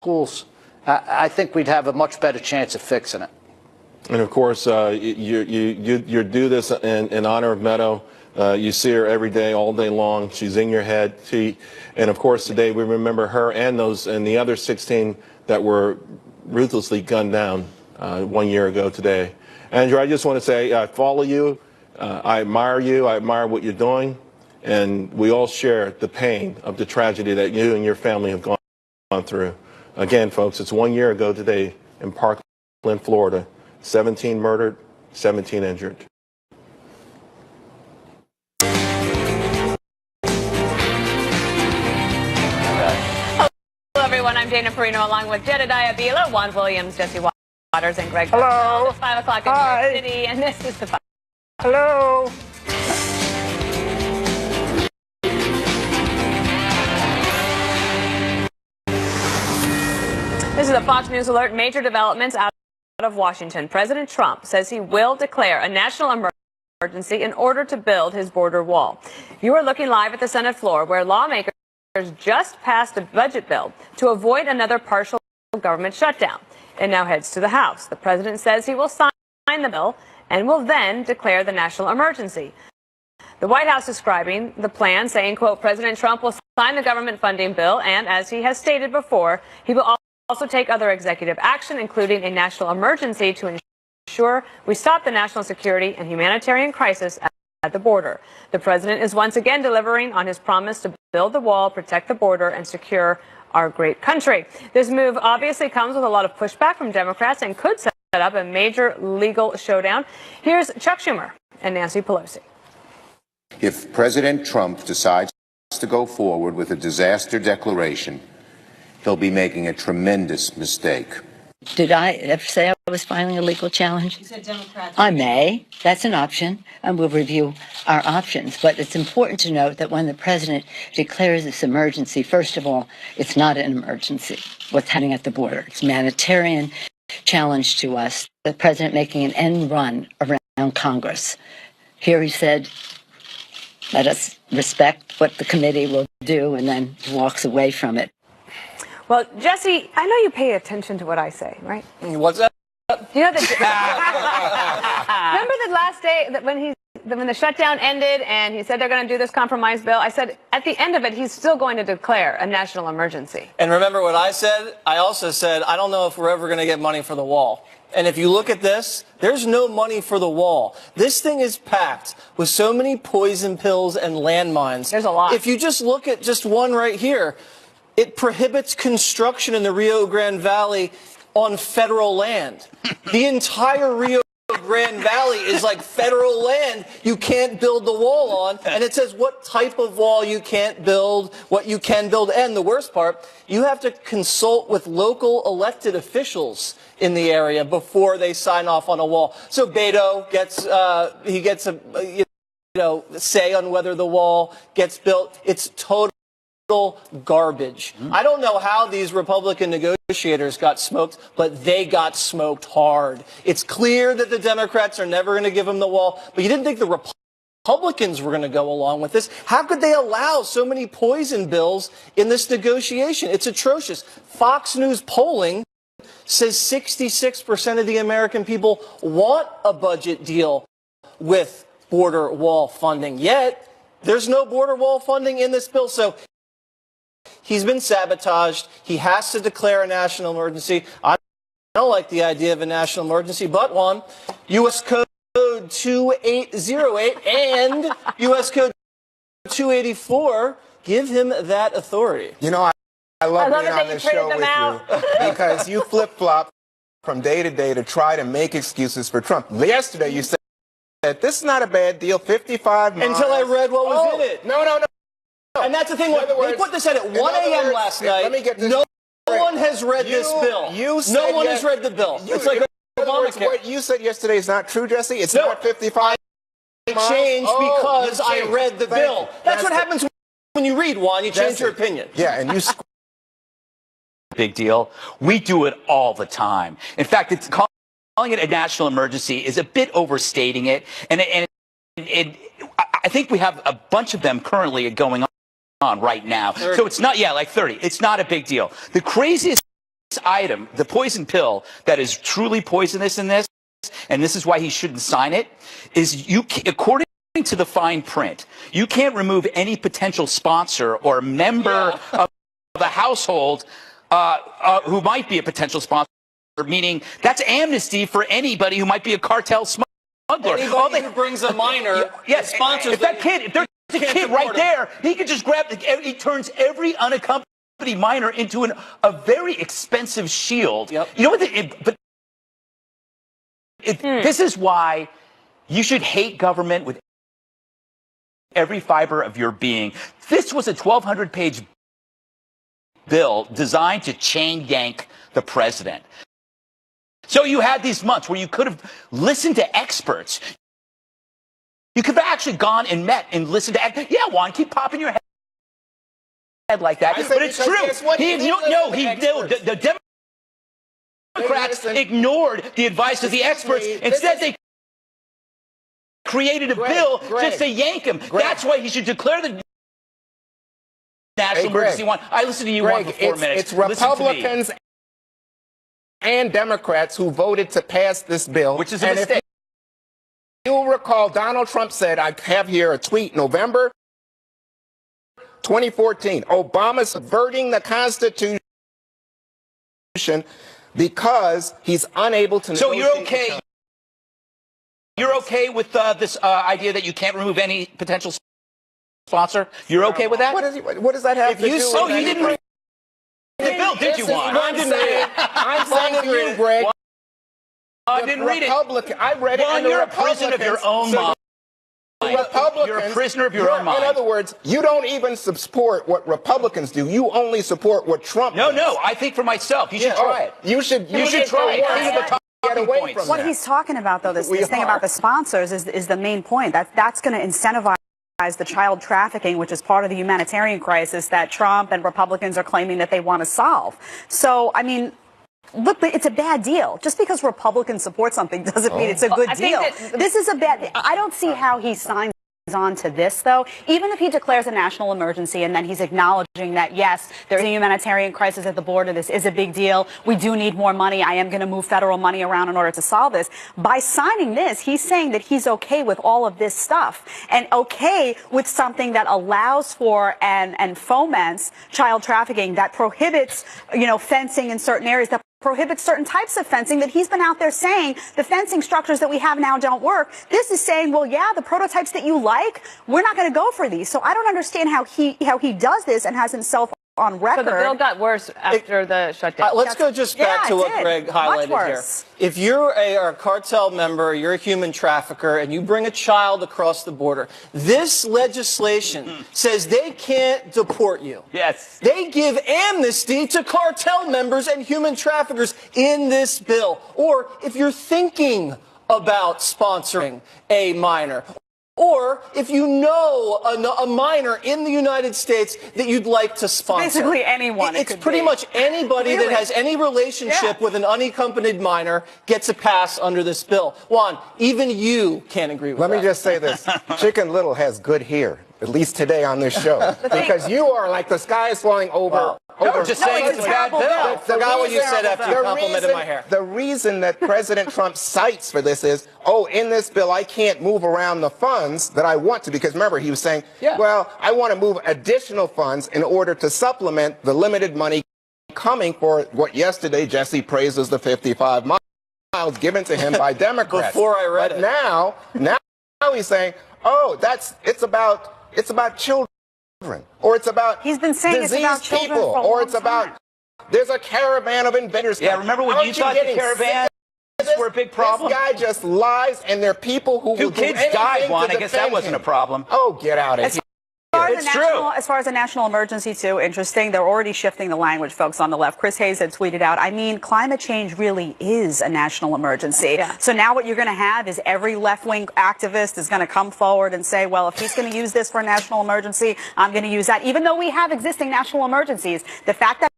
schools, I think we'd have a much better chance of fixing it. And of course, you do this in honor of Meadow. You see her every day, all day long. She's in your head. And of course, today we remember her and the other 16 that were ruthlessly gunned down 1 year ago today. Andrew, I just want to say I follow you. I admire you. I admire what you're doing. And we all share the pain of the tragedy that you and your family have gone through. Again, folks, it's 1 year ago today in Parkland, Florida. 17 murdered, 17 injured. Hello, everyone. I'm Dana Perino, along with Jedediah Bila, Juan Williams, Jesse Waters, and Greg. Hello. It's 5 o'clock in New York City, and this is the 5. Hello. This is a Fox News alert. Major developments out of Washington. President Trump says he will declare a national emergency in order to build his border wall. You are looking live at the Senate floor, where lawmakers just passed a budget bill to avoid another partial government shutdown. It now heads to the House. The president says he will sign the bill and will then declare the national emergency. The White House describing the plan, saying, quote, President Trump will sign the government funding bill, and as he has stated before, he will also take other executive action, including a national emergency, to ensure we stop the national security and humanitarian crisis at the border. The president is once again delivering on his promise to build the wall, protect the border, and secure our great country. This move obviously comes with a lot of pushback from Democrats and could set up a major legal showdown. Here's Chuck Schumer and Nancy Pelosi. If President Trump decides to go forward with a disaster declaration, he'll be making a tremendous mistake. Did I ever say I was filing a legal challenge? You said Democrats. I may. That's an option, and we'll review our options. But it's important to note that when the president declares this emergency, first of all, it's not an emergency, what's happening at the border. It's a humanitarian challenge to us. The president making an end run around Congress. Here he said, let us respect what the committee will do, and then walks away from it. Well, Jesse, I know you pay attention to what I say, right? What's that? You know that. Remember the last day that when the shutdown ended and he said they're going to do this compromise bill? I said at the end of it, he's still going to declare a national emergency. And remember what I said? I also said, I don't know if we're ever going to get money for the wall. And if you look at this, there's no money for the wall. This thing is packed with so many poison pills and landmines. There's a lot. If you just look at just one right here, it prohibits construction in the Rio Grande Valley on federal land. The entire Rio Grande Valley is like federal land you can't build the wall on. And it says what type of wall you can't build, what you can build. And the worst part, you have to consult with local elected officials in the area before they sign off on a wall. So Beto gets, he gets a say on whether the wall gets built. It's total garbage. I don't know how these Republican negotiators got smoked, but they got smoked hard. It's clear that the Democrats are never going to give them the wall, but you didn't think the Republicans were going to go along with this. How could they allow so many poison bills in this negotiation? It's atrocious. Fox News polling says 66% of the American people want a budget deal with border wall funding. Yet, there's no border wall funding in this bill. So he's been sabotaged. He has to declare a national emergency. I don't like the idea of a national emergency, but one, U.S. Code 2808 and U.S. Code 284 give him that authority. You know, I love being on this show with you because you flip-flop from day to day to try to make excuses for Trump. Yesterday you said this is not a bad deal, 55 miles. Until I read what was in it. No. And that's the thing. They put this in at 1 a.m. last night. Let me get this no one has read this bill. No one has read the bill. It's like Obamacare. What you said yesterday is not true, Jesse. It's not 55 miles. I changed because I read the bill. That's what happens when you read, Juan. You change your opinion. Yeah, and you... Big deal. We do it all the time. In fact, calling it a national emergency is a bit overstating it. And I think we have a bunch of them currently going on right now. 30. So it's not, like 30. It's not a big deal. The craziest item, the poison pill that is truly poisonous in this, and this is why he shouldn't sign it, is according to the fine print, you can't remove any potential sponsor or member of the household who might be a potential sponsor, meaning that's amnesty for anybody who might be a cartel smuggler. Anybody who brings a minor, yes, sponsors. If there's a kid right there, he could just grab. He turns every unaccompanied minor into a very expensive shield. Yep. You know what? This is why you should hate government with every fiber of your being. This was a 1,200-page bill designed to chain yank the president. So you had these months where you could have listened to experts. You could have actually gone and met and listened to. Yeah, Juan, keep popping your head like that. But it's true. The Democrats ignored the advice of the experts. Instead, they created a bill just to yank him. That's why he should declare the national emergency. One. I listened to you Greg, for 4 minutes. It's Republicans and Democrats who voted to pass this bill, which is a mistake. You'll recall Donald Trump said, I have here a tweet, November 2014, Obama subverting the Constitution because he's unable to negotiate. So you're okay? You're okay with this idea that you can't remove any potential sponsor? You're okay with that? What does that have to do with you didn't read the bill, did you, Juan? I'm saying to you, Greg. I didn't read it. I read it. Well, you're a prisoner of your own mind. You're a prisoner of your own mind. In other words, you don't even support what Republicans do. You only support what Trump does. No, I think for myself. You should try it. You should try it. Get away from what he's talking about, though, this thing about the sponsors is the main point. That's going to incentivize the child trafficking, which is part of the humanitarian crisis that Trump and Republicans are claiming that they want to solve. So, I mean, look, it's a bad deal. Just because Republicans support something doesn't mean it's a good deal. This is a bad. I don't see how he signs on to this, though. Even if he declares a national emergency and then he's acknowledging that, yes, there's a humanitarian crisis at the border, this is a big deal, we do need more money, I am going to move federal money around in order to solve this. By signing this, he's saying that he's okay with all of this stuff and okay with something that allows for and foments child trafficking, that prohibits, fencing in certain areas, that prohibits certain types of fencing that he's been out there saying the fencing structures that we have now don't work. This is saying, well, yeah, the prototypes that you like, we're not going to go for these. So I don't understand how he does this and has himself on record. So the bill got worse after the shutdown. Let's go just back to what Greg highlighted here. If you're a cartel member, you're a human trafficker, and you bring a child across the border, this legislation says they can't deport you. Yes. They give amnesty to cartel members and human traffickers in this bill. Or if you're thinking about sponsoring a minor, or if you know a minor in the United States that you'd like to sponsor. Basically anyone. It's pretty much anybody that has any relationship with an unaccompanied minor gets a pass under this bill. Juan, even you can't agree with that. Let me just say this. Chicken Little has good hair, at least today on this show. Because you are like the sky is falling over. Just saying it's a bad bill. I forgot what you said after you complimented my hair. The reason that President Trump cites for this is, in this bill, I can't move around the funds that I want to. Because remember, he was saying, well, I want to move additional funds in order to supplement the limited money coming for what yesterday Jesse praised as the 55 miles given to him by Democrats. Before I read it. Now he's saying, it's about children. Or it's about He's been saying it's about children people, for a or long it's about time. There's a caravan of invaders. Yeah, remember when you thought the caravans were a big problem? This guy just lies, and there are people who will do anything to defend him. 2 kids died, Juan. I guess that wasn't a problem. Oh, get out of here. As far as a national emergency, too, interesting. They're already shifting the language, folks on the left. Chris Hayes had tweeted out, climate change really is a national emergency. Yeah. So now what you're going to have is every left-wing activist is going to come forward and say, well, if he's going to use this for a national emergency, I'm going to use that. Even though we have existing national emergencies, the fact that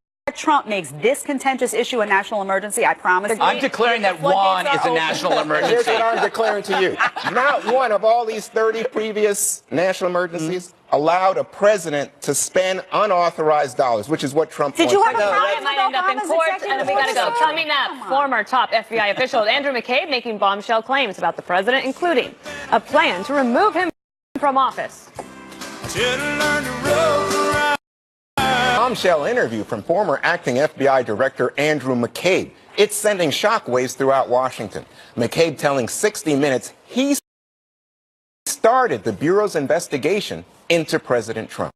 Trump makes this contentious issue a national emergency, I promise you. I'm declaring that Juan is a national Here's emergency. what I'm declaring to you. Not one of all these 30 previous national emergencies allowed a president to spend unauthorized dollars, which is what Trump Did wants. you have a That problem might with end up in Obama's court, executive and we got to go. order? Coming up, former top FBI official Andrew McCabe making bombshell claims about the president, including a plan to remove him from office. Bombshell interview from former acting FBI Director Andrew McCabe. It's sending shockwaves throughout Washington. McCabe telling 60 Minutes he started the Bureau's investigation into President Trump.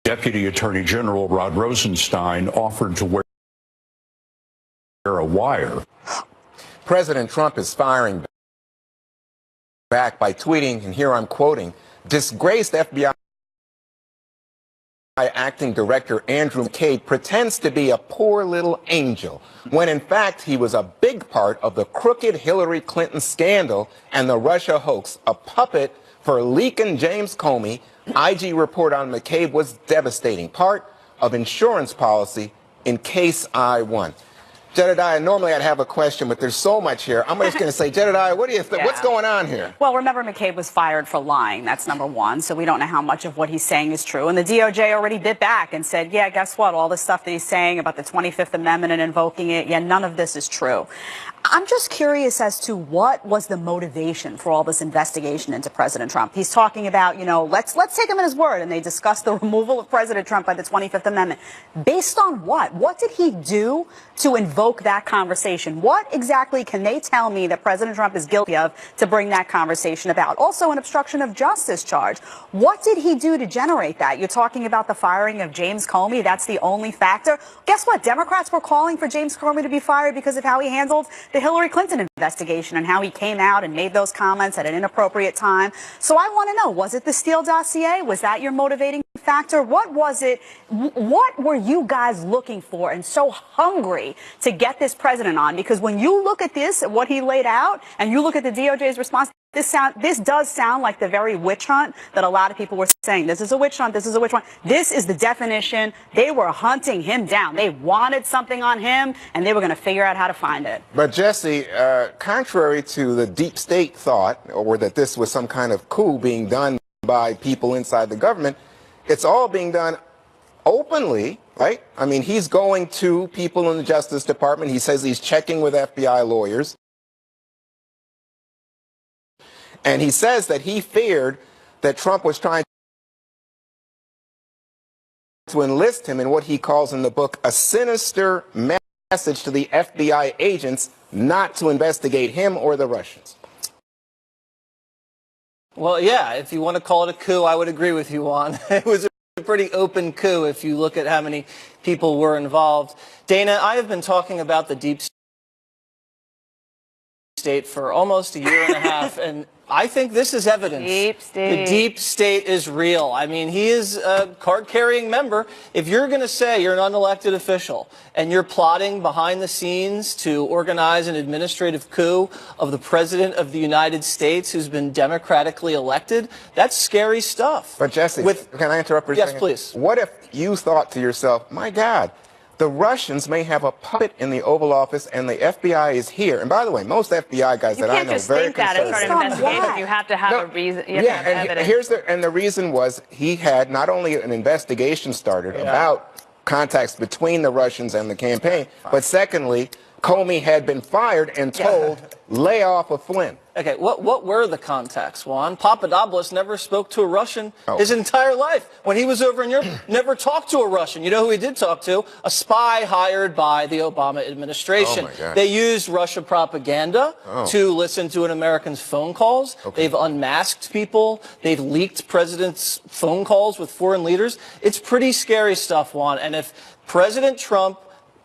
Deputy Attorney General Rod Rosenstein offered to wear a wire. President Trump is firing back by tweeting, and here I'm quoting, disgraced FBI acting director Andrew McCabe pretends to be a poor little angel, when in fact he was a big part of the crooked Hillary Clinton scandal and the Russia hoax, a puppet for leaking James Comey. IG report on McCabe was devastating, part of insurance policy in case I won. Jedediah, normally I'd have a question, but there's so much here. I'm just going to say, Jedediah, what do you think? Yeah. What's going on here? Well, remember, McCabe was fired for lying. That's number one. So we don't know how much of what he's saying is true. And the DOJ already bit back and said, yeah, guess what? All the stuff that he's saying about the 25th Amendment and invoking it, yeah, none of this is true. I'm just curious as to what was the motivation for all this investigation into President Trump. He's talking about, you know, let's take him at his word, and they discussed the removal of President Trump by the 25th Amendment. Based on what? What did he do to invoke that conversation? What exactly can they tell me that President Trump is guilty of to bring that conversation about? Also, an obstruction of justice charge. What did he do to generate that? You're talking about the firing of James Comey. That's the only factor. Guess what? Democrats were calling for James Comey to be fired because of how he handled the Hillary Clinton investigation and how he came out and made those comments at an inappropriate time. So I want to know, was it the Steele dossier? Was that your motivating factor? What was it? What were you guys looking for and so hungry to get this president on? Because when you look at this, what he laid out, and you look at the DOJ's response, this does sound like the very witch hunt that a lot of people were saying. This is a witch hunt. This is a witch hunt. This is the definition. They were hunting him down. They wanted something on him, and they were going to figure out how to find it. But Jesse, contrary to the deep state thought, or that this was some kind of coup being done by people inside the government, it's all being done openly, right? I mean, he's going to people in the Justice Department. He says he's checking with FBI lawyers. And he says that he feared that Trump was trying to enlist him in what he calls in the book a sinister message to the FBI agents not to investigate him or the Russians. Well, yeah, if you want to call it a coup, I would agree with you, Juan. It was a pretty open coup if you look at how many people were involved. Dana, I have been talking about the deep state for almost a year and a half, and I think this is evidence. Deep state. The deep state is real. I mean, he is a card-carrying member. If you're going to say you're an unelected official and you're plotting behind the scenes to organize an administrative coup of the President of the United States who's been democratically elected, that's scary stuff. But Jesse, can I interrupt for a Yes, second? please. What if you thought to yourself, my God, the Russians may have a puppet in the Oval Office and the FBI is here. And by the way, most FBI guys that I know are very You can't just think that and conservative. start an investigation. You have to have a reason. You have to have evidence. And the reason was he had not only an investigation started about contacts between the Russians and the campaign, but secondly, Comey had been fired and told, lay off of Flynn. Okay, what were the contacts, Juan? Papadopoulos never spoke to a Russian his entire life. When he was over in Europe, never talked to a Russian. You know who he did talk to? A spy hired by the Obama administration. Oh my God. They used Russia propaganda to listen to an American's phone calls. They've unmasked people. They've leaked presidents' phone calls with foreign leaders. It's pretty scary stuff, Juan. And if President Trump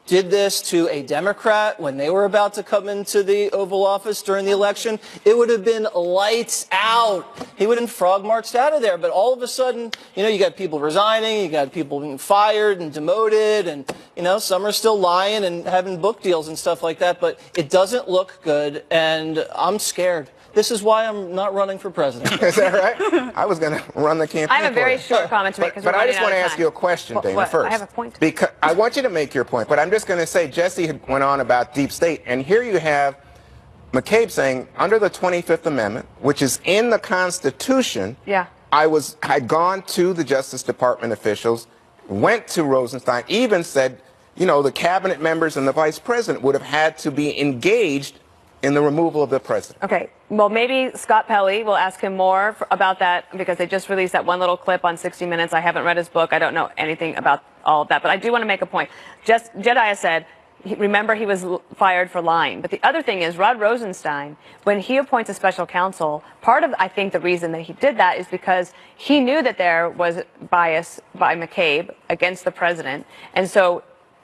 did this to a Democrat when they were about to come into the Oval Office during the election, it would have been lights out. He would have been frog marched out of there. But all of a sudden, you got people resigning, you got people being fired and demoted, and, some are still lying and having book deals and stuff like that. But it doesn't look good, and I'm scared. This is why I'm not running for president. Is that right? I was going to run the campaign. I have a very short comment to make. But I just want to ask you a question, Dana, first. I have a point. Because I want you to make your point, but I'm just going to say Jesse had went on about deep state, and here you have McCabe saying, under the 25th Amendment, which is in the Constitution, I'd gone to the Justice Department officials, went to Rosenstein, even said, the cabinet members and the vice president would have had to be engaged in the removal of the president. Okay. Well, maybe Scott Pelley will ask him more about that, because they just released that one little clip on 60 Minutes. I haven't read his book. I don't know anything about all of that. But I do want to make a point. Jedediah said, remember, he was fired for lying. But the other thing is, Rod Rosenstein, when he appoints a special counsel, part of, I think, the reason that he did that is because he knew that there was bias by McCabe against the president. And so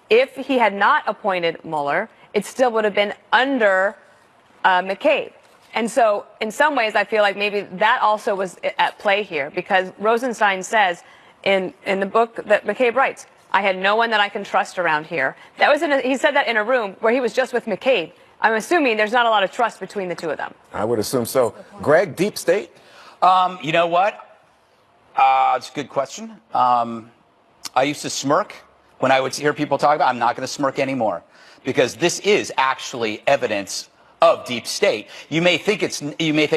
if he had not appointed Mueller, it still would have been under McCabe. And so in some ways, I feel like maybe that also was at play here, because Rosenstein says in the book that McCabe writes, I had no one that I can trust around here. That was he said that in a room where he was just with McCabe. I'm assuming there's not a lot of trust between the two of them. I would assume so. Greg, deep state? You know what? It's a good question. I used to smirk when I would hear people talk about it. I'm not going to smirk anymore, because this is actually evidence of deep state. You may think,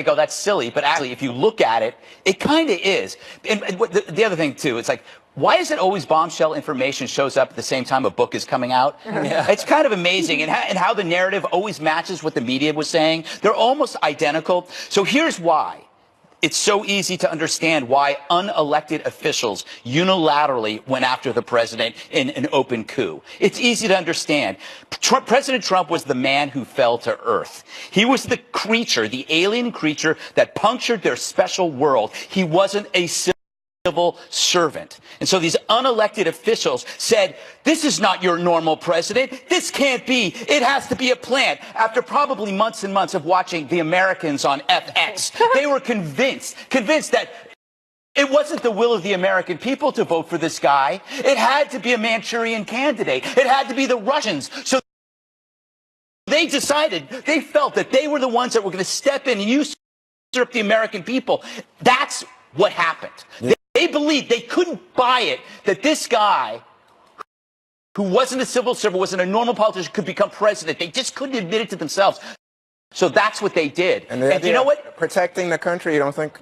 oh, that's silly, but actually, if you look at it, it kind of is. And the other thing too, it's like, why is it always bombshell information shows up at the same time a book is coming out? It's kind of amazing, and how the narrative always matches what the media was saying. They're almost identical. So here's why. It's so easy to understand why unelected officials unilaterally went after the president in an open coup. It's easy to understand. President Trump was the man who fell to earth. He was the creature, the alien creature that punctured their special world. He wasn't a civil servant. And so these unelected officials said, this is not your normal president. This can't be. It has to be a plant. After probably months and months of watching The Americans on FX, they were convinced that it wasn't the will of the American people to vote for this guy. It had to be a Manchurian candidate. It had to be the Russians. So they decided, they felt that they were the ones that were going to step in and usurp the American people. That's what happened. They believed, they couldn't buy it, that this guy, who wasn't a civil servant, wasn't a normal politician, could become president. They just couldn't admit it to themselves. So that's what they did. And you know what? Protecting the country, you don't think?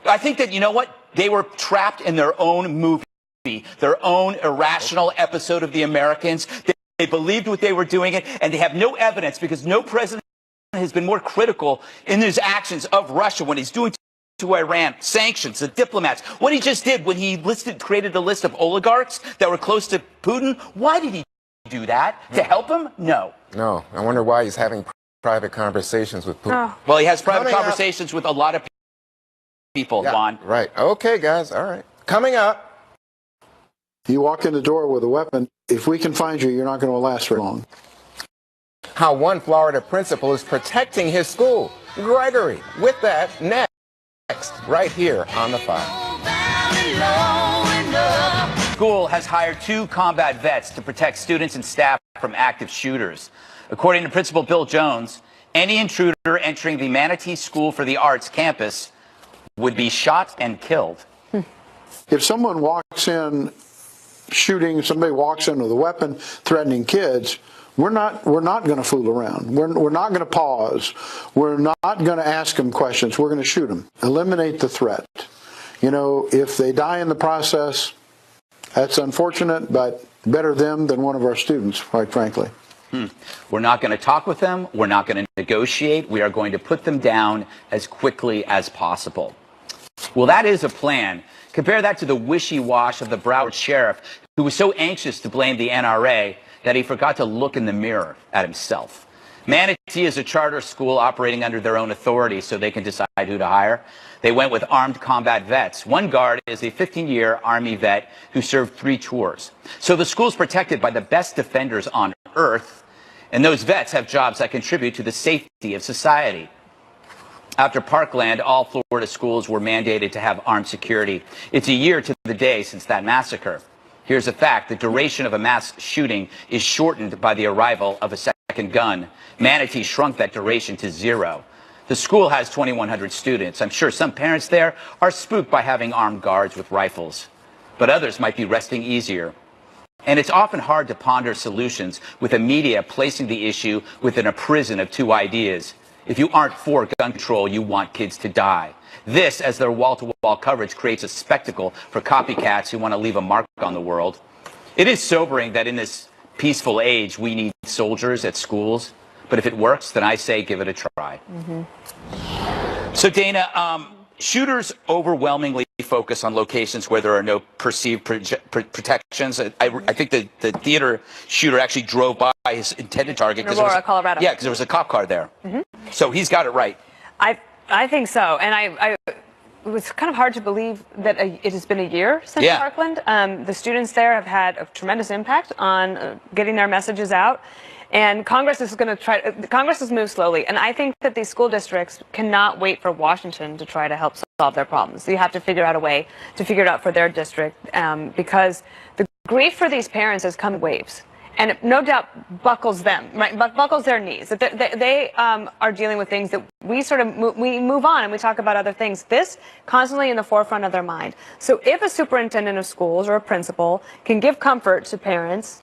I think that, you know what? They were trapped in their own movie, their own irrational episode of The Americans. They believed what they were doing it, and they have no evidence, because no president has been more critical in his actions of Russia when he's doing to Iran, sanctions, the diplomats. What he just did when he created a list of oligarchs that were close to Putin. Why did he do that? To help him? No. No. I wonder why he's having private conversations with Putin. Oh. Well, he has private conversations with a lot of people, Juan. Right. Okay, guys. All right. Coming up. You walk in the door with a weapon. If we can find you, you're not going to last very long. How one Florida principal is protecting his school. Gregory, with that, next, right here on The File. School has hired 2 combat vets to protect students and staff from active shooters. According to Principal Bill Jones, any intruder entering the Manatee School for the Arts campus would be shot and killed. If someone walks in shooting, somebody walks in with a weapon threatening kids, we're not going to fool around. We're not going to pause. We're not going to ask them questions. We're going to shoot them. Eliminate the threat. You know, if they die in the process, that's unfortunate, but better them than one of our students, quite frankly. We're not going to talk with them. We're not going to negotiate. We are going to put them down as quickly as possible. Well, that is a plan. Compare that to the wishy-wash of the Broward sheriff, who was so anxious to blame the NRA that he forgot to look in the mirror at himself. Manatee is a charter school operating under their own authority, so they can decide who to hire. They went with armed combat vets. One guard is a 15-year Army vet who served 3 tours. So the school's protected by the best defenders on earth, and those vets have jobs that contribute to the safety of society. After Parkland, all Florida schools were mandated to have armed security. It's a year to the day since that massacre. Here's a fact. The duration of a mass shooting is shortened by the arrival of a second gun. Manatee shrunk that duration to 0. The school has 2,100 students. I'm sure some parents there are spooked by having armed guards with rifles, but others might be resting easier. And it's often hard to ponder solutions with the media placing the issue within a prison of 2 ideas. If you aren't for gun control, you want kids to die. This, as their wall-to-wall coverage, creates a spectacle for copycats who want to leave a mark on the world. It is sobering that in this peaceful age, we need soldiers at schools. But if it works, then I say give it a try. So, Dana, shooters overwhelmingly focus on locations where there are no perceived protections. I think the theater shooter actually drove by his intended target. In Aurora, Colorado. Yeah, because there was a cop car there. So he's got it right. I think so. And it was kind of hard to believe that it has been a year since Parkland. The students there have had a tremendous impact on getting their messages out. And Congress is going to Congress has moved slowly. And I think that these school districts cannot wait for Washington to try to help solve their problems. So you have to figure out a way to figure it out for their district because the grief for these parents has come in waves. And it no doubt buckles them, right? Buckles their knees. They are dealing with things that we we move on and we talk about other things. This constantly in the forefront of their mind. So if a superintendent of schools or a principal can give comfort to parents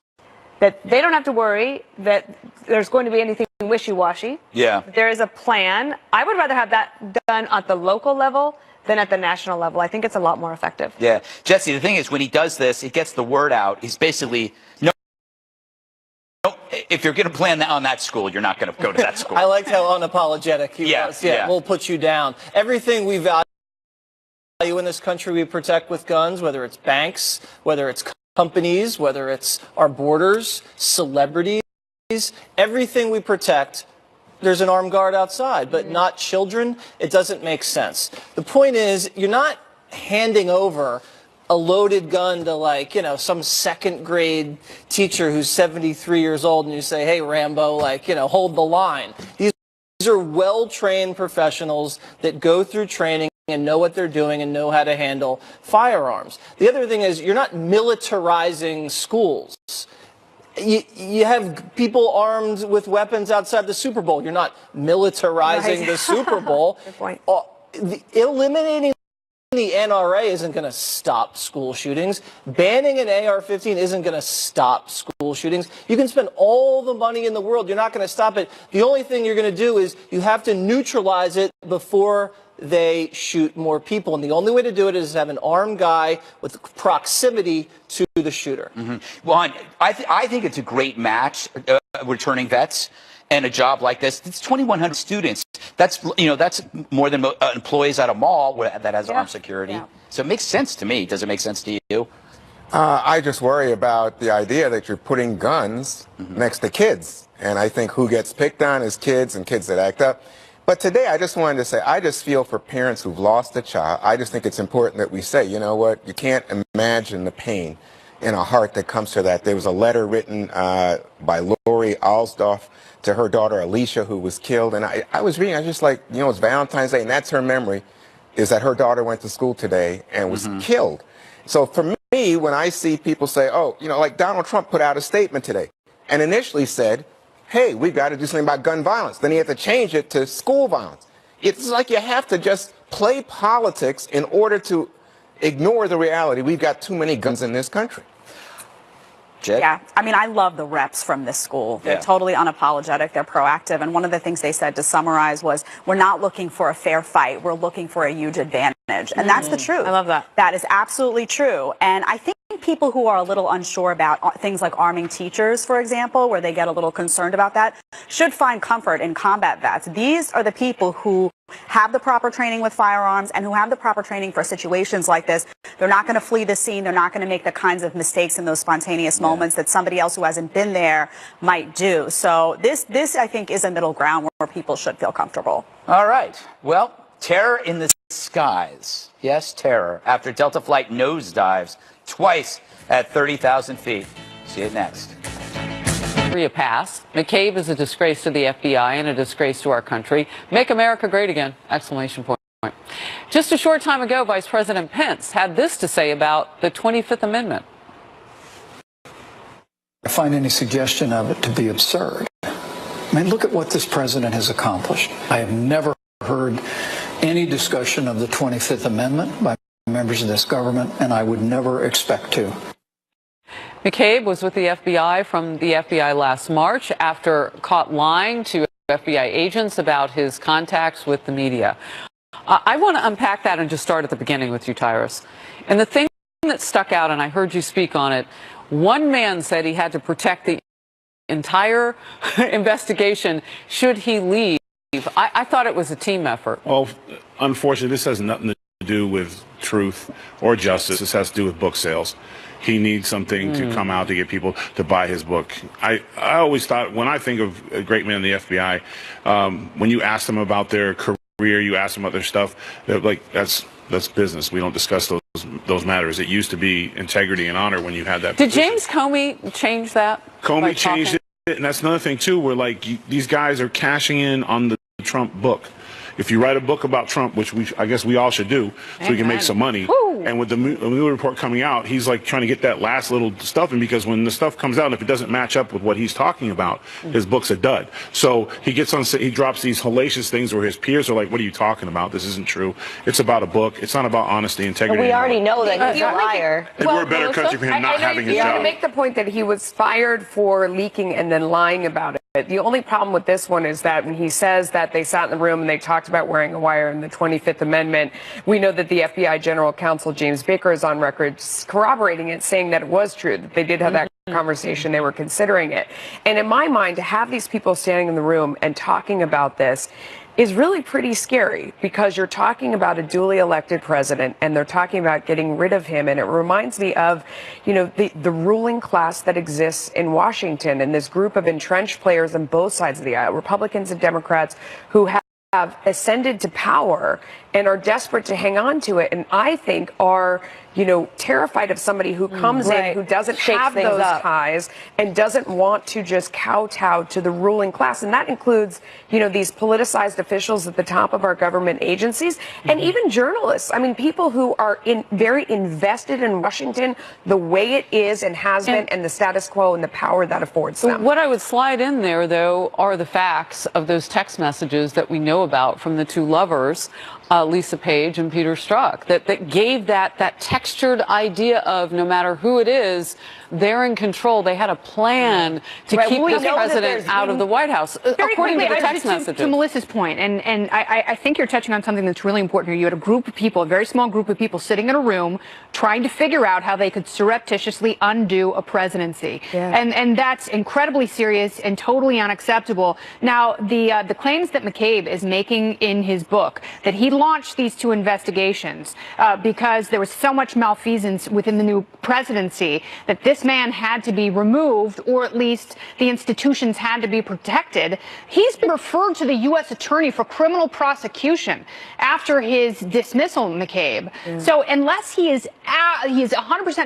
that they don't have to worry that there's going to be anything wishy-washy. Yeah. There is a plan. I would rather have that done at the local level than at the national level. I think it's a lot more effective. Yeah. Jesse, the thing is, when he does this, he gets the word out. He's basically, if you're going to plan on that school, you're not going to go to that school. I liked how unapologetic he was. Yeah, we'll put you down. Everything we value in this country we protect with guns, whether it's banks, whether it's companies, whether it's our borders, celebrities, everything we protect, there's an armed guard outside, but not children. It doesn't make sense. The point is, you're not handing over a loaded gun to some second grade teacher who's 73 years old and you say, hey, Rambo, hold the line. These are well-trained professionals that go through training and know what they're doing and know how to handle firearms. The other thing is you're not militarizing schools. You have people armed with weapons outside the Super Bowl. You're not militarizing the Super Bowl. Good point. Eliminating the NRA isn't going to stop school shootings. Banning an AR-15 isn't going to stop school shootings. You can spend all the money in the world. You're not going to stop it. The only thing you're going to do is you have to neutralize it before they shoot more people. And the only way to do it is have an armed guy with proximity to the shooter. Well, I think it's a great match, returning vets. And a job like this, it's 2,100 students. That's more than employees at a mall that has armed security. So it makes sense to me. Does it make sense to you? I just worry about the idea that you're putting guns next to kids. And I think who gets picked on is kids and kids that act up. But today I just wanted to say, I just feel for parents who've lost a child. I just think it's important that we say, you know what, you can't imagine the pain in a heart that comes to that. There was a letter written by Lori Alsdorf to her daughter Alicia, who was killed. And I was reading, I was just like, it's Valentine's Day, and that's her memory, is that her daughter went to school today and was killed. So for me, when I see people say, like Donald Trump put out a statement today and initially said, hey, we've got to do something about gun violence. Then he had to change it to school violence. It's like you have to just play politics in order to ignore the reality. We've got too many guns in this country. Jed? Yeah, I mean, I love the reps from this school. They're totally unapologetic. They're proactive. And one of the things they said to summarize was, we're not looking for a fair fight. We're looking for a huge advantage. And that's the truth. I love that. That is absolutely true. And I think people who are a little unsure about things like arming teachers, for example, where they get a little concerned about that, should find comfort in combat vets. These are the people who have the proper training with firearms and who have the proper training for situations like this. They're not going to flee the scene. They're not going to make the kinds of mistakes in those spontaneous moments that somebody else who hasn't been there might do. So this, I think, is a middle ground where people should feel comfortable. All right. Well, terror in the skies. Yes, terror. After Delta flight nosedives twice at 30,000 feet. See it next. A pass. McCabe is a disgrace to the FBI and a disgrace to our country. Make America great again! Exclamation point. Just a short time ago, Vice President Pence had this to say about the 25th Amendment. I find any suggestion of it to be absurd. I mean, look at what this president has accomplished. I have never heard any discussion of the 25th Amendment by members of this government, and I would never expect to. McCabe was with the FBI from the FBI last March after caught lying to FBI agents about his contacts with the media. I want to unpack that and just start at the beginning with you, Tyrus. And the thing that stuck out, and I heard you speak on it, one man said he had to protect the entire investigation should he leave. I thought it was a team effort. Well, unfortunately, this has nothing to do with truth or justice. This has to do with book sales. He needs something to come out to get people to buy his book. I always thought, when I think of a great man in the FBI, when you ask them about their career, you ask them about their stuff, they're like, that's business. We don't discuss those matters. It used to be integrity and honor when you had that Did position. James Comey change that? Comey changed it, and that's another thing, too, where, like, these guys are cashing in on the Trump book. If you write a book about Trump, which I guess we all should do, so we can make some money. Woo. And with the Mueller report coming out, he's like trying to get that last little stuff in, because when the stuff comes out, and if it doesn't match up with what he's talking about, his book's a dud. So he drops these hellacious things where his peers are like, "What are you talking about? This isn't true. It's about a book. It's not about honesty, integrity." But we already know that he's a liar. And we're a better country for him not having his job. You make the point that he was fired for leaking and then lying about it. The only problem with this one is that when he says that they sat in the room and they talked about wearing a wire in the 25th Amendment, we know that the FBI General Counsel James Baker is on record corroborating it, saying that it was true, that they did have that conversation, they were considering it. And in my mind, to have these people standing in the room and talking about this is really pretty scary, because you're talking about a duly elected president and they're talking about getting rid of him. And it reminds me of, you know, the ruling class that exists in Washington and this group of entrenched players on both sides of the aisle, Republicans and Democrats, who have ascended to power and are desperate to hang on to it, and I think are, you know, terrified of somebody who comes in who doesn't have those ties and doesn't want to just kowtow to the ruling class. And that includes, you know, these politicized officials at the top of our government agencies and even journalists. I mean, people who are very invested in Washington, the way it is and has been, and the status quo and the power that affords them. What I would slide in there, though, are the facts of those text messages that we know about from the two lovers, Lisa Page and Peter Strzok, that gave that textured idea of no matter who it is, they're in control. They had a plan to keep this president out of the White House, according to the text messages. To Melissa's point, and I think you're touching on something that's really important here. You had a group of people, a very small group of people sitting in a room trying to figure out how they could surreptitiously undo a presidency. Yeah. And that's incredibly serious and totally unacceptable. Now, the claims that McCabe is making in his book, that he launched these two investigations because there was so much malfeasance within the new presidency that this man had to be removed, or at least the institutions had to be protected. He's been referred to the U.S. Attorney for criminal prosecution after his dismissal, McCabe. So unless he is 100%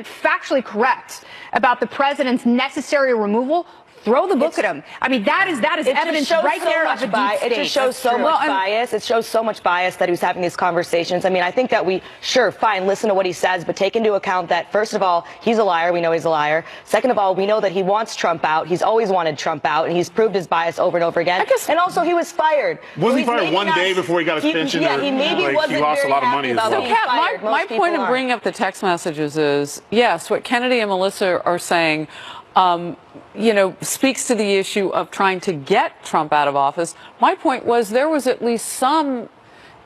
factually correct about the president's necessary removal, throw the book at him. I mean, that is evidence right there of a deep state. It just shows so much bias. It shows so much bias that he was having these conversations. I mean, I think that we, listen to what he says, but take into account that, first of all, he's a liar. We know he's a liar. Second of all, we know that he wants Trump out. He's always wanted Trump out, and he's proved his bias over and over again. And also, he was fired. Wasn't he fired one day before he got his pension? Yeah, he maybe wasn't he lost a lot of money as well. So, Kat, my point in bringing up the text messages is, yes, what Kennedy and Melissa are saying, you know, speaks to the issue of trying to get Trump out of office. My point was there was at least some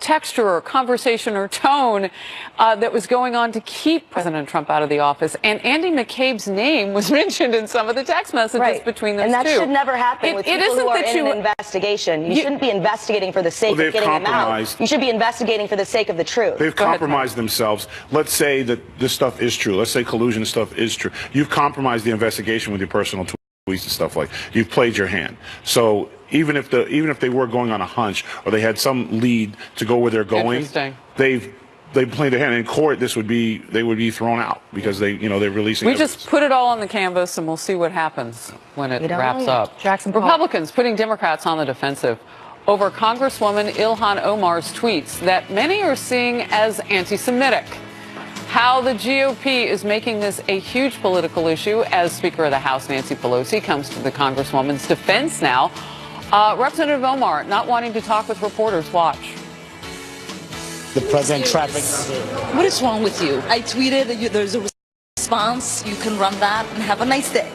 texture or conversation or tone that was going on to keep President Trump out of the office. And Andy McCabe's name was mentioned in some of the text messages between those two. And that should never happen with people who are in an investigation. You shouldn't be investigating for the sake of getting them out. You should be investigating for the sake of the truth. They've compromised themselves. Let's say that this stuff is true. Let's say collusion stuff is true. You've compromised the investigation with your personal tweets and stuff like. You've played your hand. So even if they were going on a hunch or they had some lead to go where they're going, they played their hand. In court, they would be thrown out because they're releasing. We just put it all on the canvas and we'll see what happens when it wraps up. Republicans putting Democrats on the defensive over Congresswoman Ilhan Omar's tweets that many are seeing as anti-Semitic. How the GOP is making this a huge political issue as Speaker of the House Nancy Pelosi comes to the Congresswoman's defense now. Representative Omar not wanting to talk with reporters. Watch. The president traffic. What is wrong with you? I tweeted, there's a response. You can run that and have a nice day.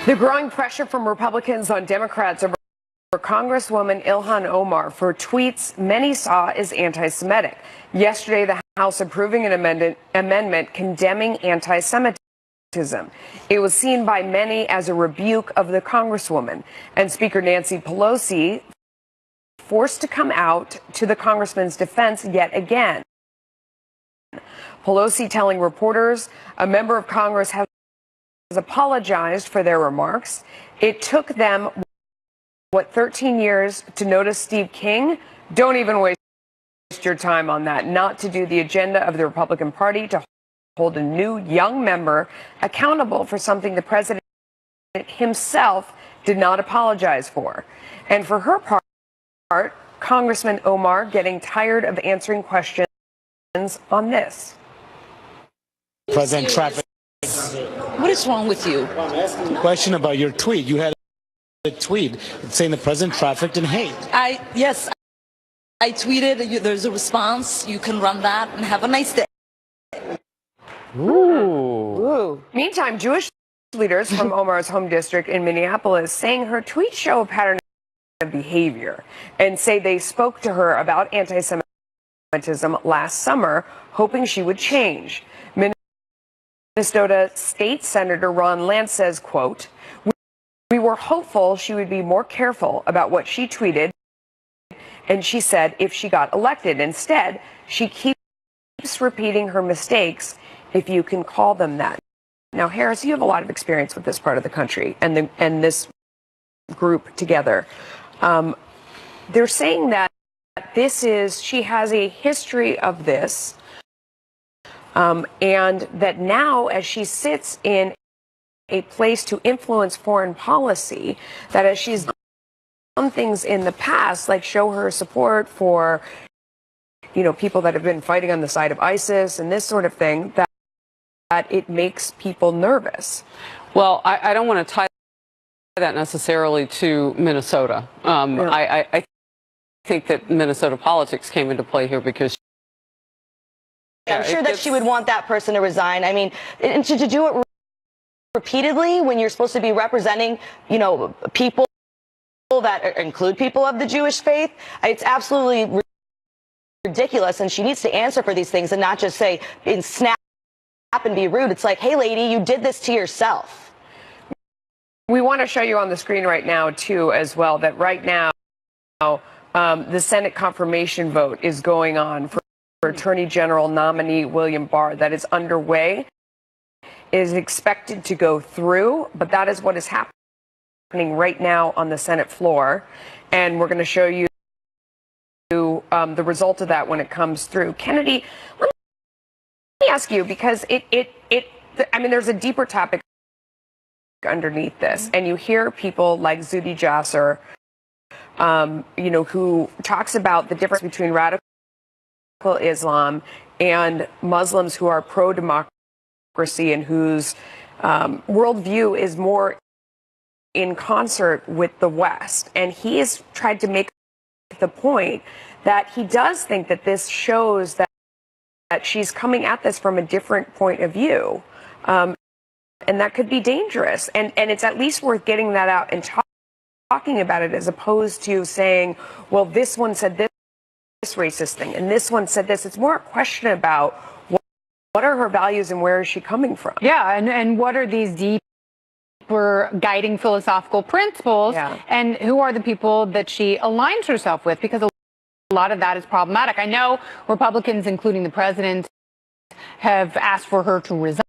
The growing pressure from Republicans on Democrats over Congresswoman Ilhan Omar for tweets many saw as anti-Semitic. Yesterday, the House approving an amendment condemning anti-Semitism. It was seen by many as a rebuke of the Congresswoman, and Speaker Nancy Pelosi forced to come out to the Congressman's defense yet again. Pelosi telling reporters a member of Congress has apologized for their remarks. It took them, 13 years to notice Steve King? Don't even waste your time on that. Not to do the agenda of the Republican Party to hold a new young member accountable for something the president himself did not apologize for. And for her part, Congressman Omar getting tired of answering questions on this. President traffic. What is wrong with you? Question about your tweet. You had a tweet saying the president trafficked in hate. Yes, I tweeted, there's a response. You can run that and have a nice day. Ooh. Meantime, Jewish leaders from Omar's home district in Minneapolis saying her tweets show a pattern of behavior and say they spoke to her about anti-Semitism last summer, hoping she would change. Minnesota State Senator Ron Lance says, quote, "We were hopeful she would be more careful about what she tweeted, and she said if she got elected. Instead, she keeps repeating her mistakes, if you can call them that." Now, Harris, you have a lot of experience with this part of the country and this group together. They're saying that she has a history of this, and that now as she sits in a place to influence foreign policy, that as she's done things in the past, like show her support for, people that have been fighting on the side of ISIS and this sort of thing, that it makes people nervous. Well, I don't want to tie that necessarily to Minnesota. I think that Minnesota politics came into play here because I'm sure that she would want that person to resign. I mean, and to do it repeatedly when you're supposed to be representing, people that include people of the Jewish faith, it's absolutely ridiculous. And she needs to answer for these things and not just say, snap and be rude. It's like, hey, lady, you did this to yourself. We want to show you on the screen right now, too, as well, that right now the Senate confirmation vote is going on for Attorney General nominee William Barr. That is underway. It is expected to go through, but that is what is happening right now on the Senate floor. And we're going to show you the result of that when it comes through. Kennedy, let me ask you, because there's a deeper topic underneath this, and you hear people like Zuhdi Jasser, who talks about the difference between radical Islam and Muslims who are pro-democracy and whose worldview is more in concert with the West. And he has tried to make the point that he does think that this shows that she's coming at this from a different point of view. And that could be dangerous. And it's at least worth getting that out and talking talking about it as opposed to saying, well, this one said this racist thing and this one said this. It's more a question about what are her values and where is she coming from? Yeah, and what are these deeper guiding philosophical principles, and who are the people that she aligns herself with? Because a lot of that is problematic. I know Republicans, including the president, have asked for her to resign.